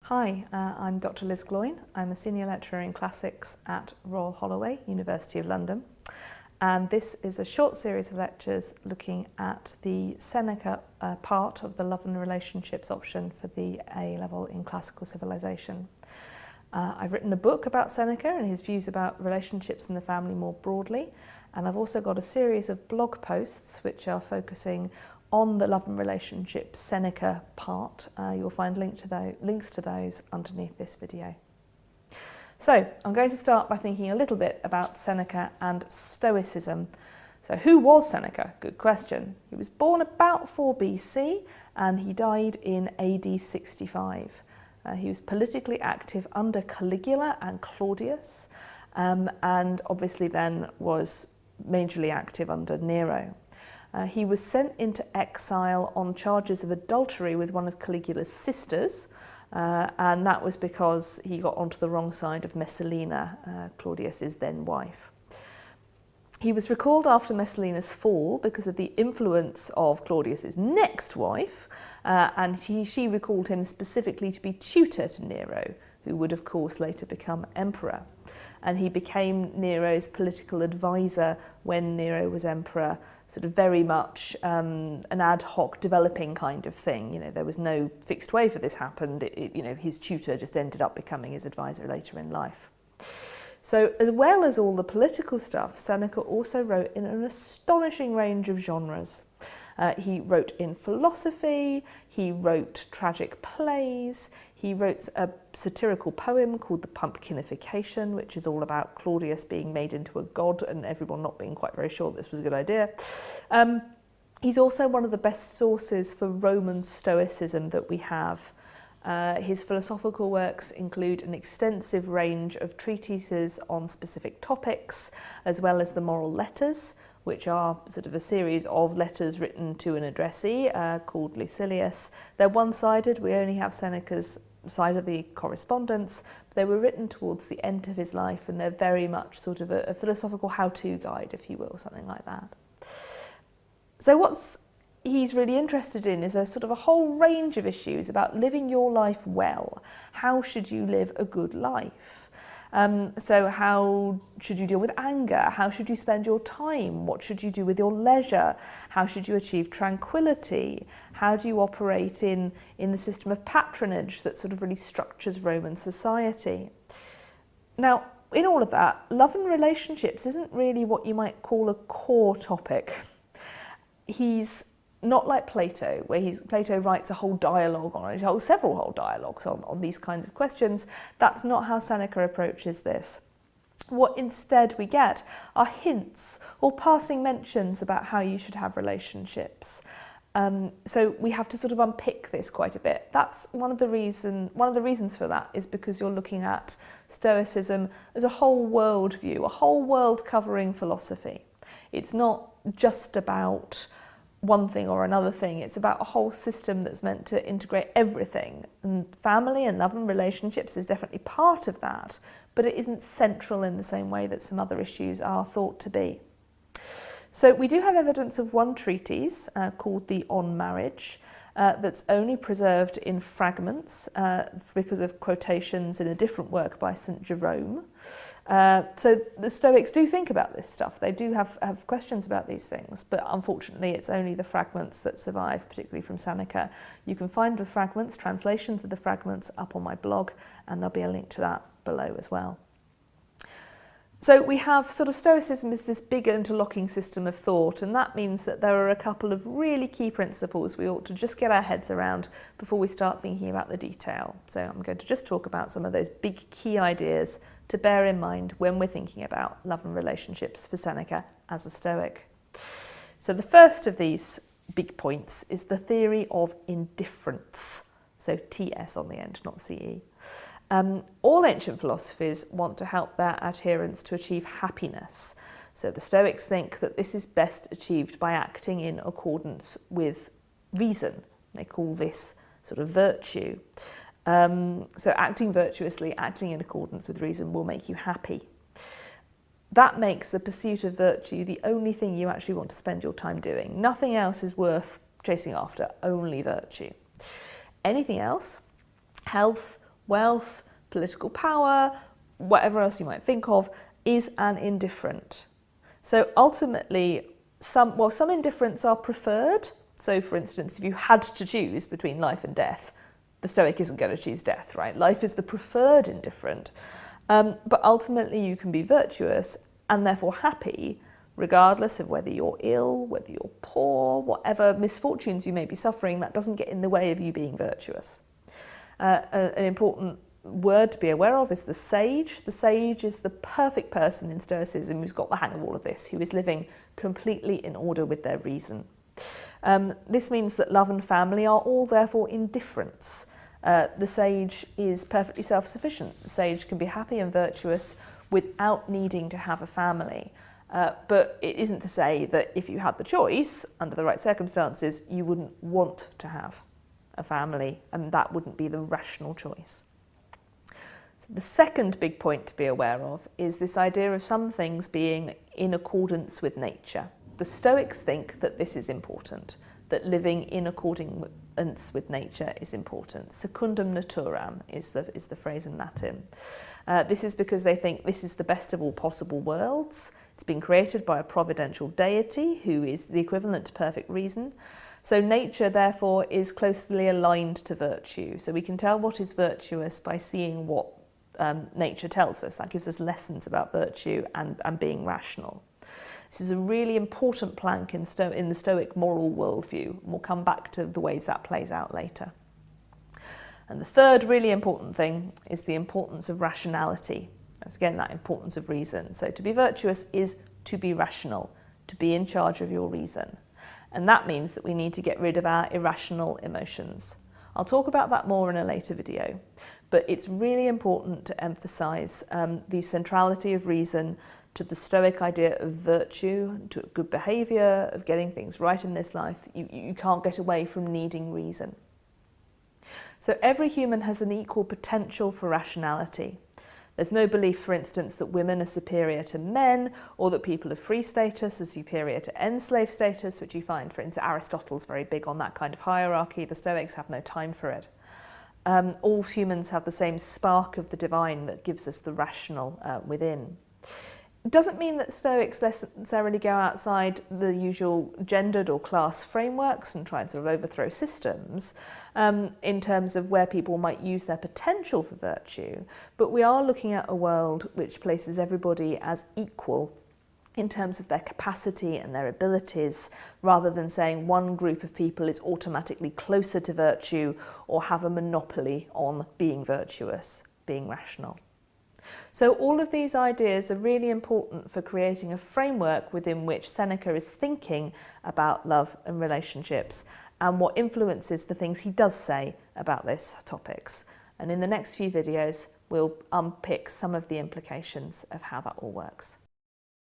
Hi, I'm Dr. Liz Gloyn. I'm a senior lecturer in classics at Royal Holloway, University of London. And this is a short series of lectures looking at the Seneca part of the love and relationships option for the A-level in classical civilization. I've written a book about Seneca and his views about relationships in the family more broadly. And I've also got a series of blog posts which are focusing on the love and relationships Seneca part. You'll find links to those underneath this video. So I'm going to start by thinking a little bit about Seneca and Stoicism. So who was Seneca? Good question. He was born about 4 BC and he died in AD 65. He was politically active under Caligula and Claudius, and obviously then was majorly active under Nero. He was sent into exile on charges of adultery with one of Caligula's sisters, and that was because he got onto the wrong side of Messalina, Claudius's then wife. He was recalled after Messalina's fall because of the influence of Claudius's next wife, and she recalled him specifically to be tutor to Nero, who would of course later become emperor. And he became Nero's political advisor when Nero was emperor, sort of very much an ad hoc developing kind of thing. You know, there was no fixed way for this happened. His tutor just ended up becoming his advisor later in life. So as well as all the political stuff, Seneca also wrote in an astonishing range of genres. He wrote in philosophy, he wrote tragic plays, he wrote a satirical poem called The Pumpkinification, which is all about Claudius being made into a god and everyone not being quite very sure this was a good idea. He's also one of the best sources for Roman Stoicism that we have. His philosophical works include an extensive range of treatises on specific topics, as well as the moral letters, which are sort of a series of letters written to an addressee called Lucilius. They're one-sided, we only have Seneca's side of the correspondence. They were written towards the end of his life and they're very much sort of a philosophical how-to guide, if you will, something like that. So what's he's really interested in is a sort of a whole range of issues about living your life well. How should you live a good life? So how should you deal with anger? How should you spend your time? What should you do with your leisure? How should you achieve tranquility? How do you operate in the system of patronage that sort of really structures Roman society? Now, in all of that, love and relationships isn't really what you might call a core topic. He's not like Plato, where Plato writes a whole dialogue on it, several whole dialogues on these kinds of questions. That's not how Seneca approaches this. What instead we get are hints or passing mentions about how you should have relationships. So we have to sort of unpick this quite a bit. That's one of the reasons for that is because you're looking at Stoicism as a whole world view, a whole world covering philosophy. It's not just about one thing or another thing, it's about a whole system that's meant to integrate everything, and family and love and relationships is definitely part of that, but it isn't central in the same way that some other issues are thought to be. So we do have evidence of one treatise called the On Marriage that's only preserved in fragments because of quotations in a different work by St. Jerome. So the Stoics do think about this stuff. They do have questions about these things, but unfortunately it's only the fragments that survive, particularly from Seneca. You can find the fragments, translations of the fragments up on my blog, and there'll be a link to that below as well. So we have sort of Stoicism is this big interlocking system of thought, and that means that there are a couple of really key principles we ought to just get our heads around before we start thinking about the detail. So I'm going to just talk about some of those big key ideas to bear in mind when we're thinking about love and relationships for Seneca as a Stoic. So the first of these big points is the theory of indifference. So TS on the end, not CE. All ancient philosophies want to help their adherents to achieve happiness. So the Stoics think that this is best achieved by acting in accordance with reason. They call this sort of virtue. So acting virtuously, acting in accordance with reason will make you happy. That makes the pursuit of virtue the only thing you actually want to spend your time doing. Nothing else is worth chasing after, only virtue. Anything else, health, wealth, political power, whatever else you might think of, is an indifferent. So ultimately, some indifferents are preferred. So for instance, if you had to choose between life and death, the Stoic isn't going to choose death, right? Life is the preferred indifferent. But ultimately you can be virtuous and therefore happy, regardless of whether you're ill, whether you're poor, whatever misfortunes you may be suffering, that doesn't get in the way of you being virtuous. An important word to be aware of is the sage. The sage is the perfect person in Stoicism who's got the hang of all of this, who is living completely in order with their reason. This means that love and family are all therefore indifferents. The sage is perfectly self-sufficient. The sage can be happy and virtuous without needing to have a family. But it isn't to say that if you had the choice, under the right circumstances, you wouldn't want to have a family, and that wouldn't be the rational choice. So the second big point to be aware of is this idea of some things being in accordance with nature. The Stoics think that this is important, that living in accordance with nature is important. Secundum naturam is the phrase in Latin. This is because they think this is the best of all possible worlds. It's been created by a providential deity who is the equivalent to perfect reason. So nature, therefore, is closely aligned to virtue. So we can tell what is virtuous by seeing what nature tells us. That gives us lessons about virtue and being rational. This is a really important plank in the Stoic moral worldview. We'll come back to the ways that plays out later. And the third really important thing is the importance of rationality. That's again that importance of reason. So to be virtuous is to be rational, to be in charge of your reason. And that means that we need to get rid of our irrational emotions. I'll talk about that more in a later video, but it's really important to emphasise the centrality of reason to the Stoic idea of virtue, to good behaviour, of getting things right in this life. You can't get away from needing reason. So every human has an equal potential for rationality. There's no belief, for instance, that women are superior to men, or that people of free status are superior to enslaved status, which you find, for instance, Aristotle's very big on that kind of hierarchy. The Stoics have no time for it. All humans have the same spark of the divine that gives us the rational within. It doesn't mean that Stoics necessarily go outside the usual gendered or class frameworks and try and sort of overthrow systems in terms of where people might use their potential for virtue, but we are looking at a world which places everybody as equal in terms of their capacity and their abilities, rather than saying one group of people is automatically closer to virtue or have a monopoly on being virtuous, being rational. So all of these ideas are really important for creating a framework within which Seneca is thinking about love and relationships and what influences the things he does say about those topics. And in the next few videos, we'll unpick some of the implications of how that all works.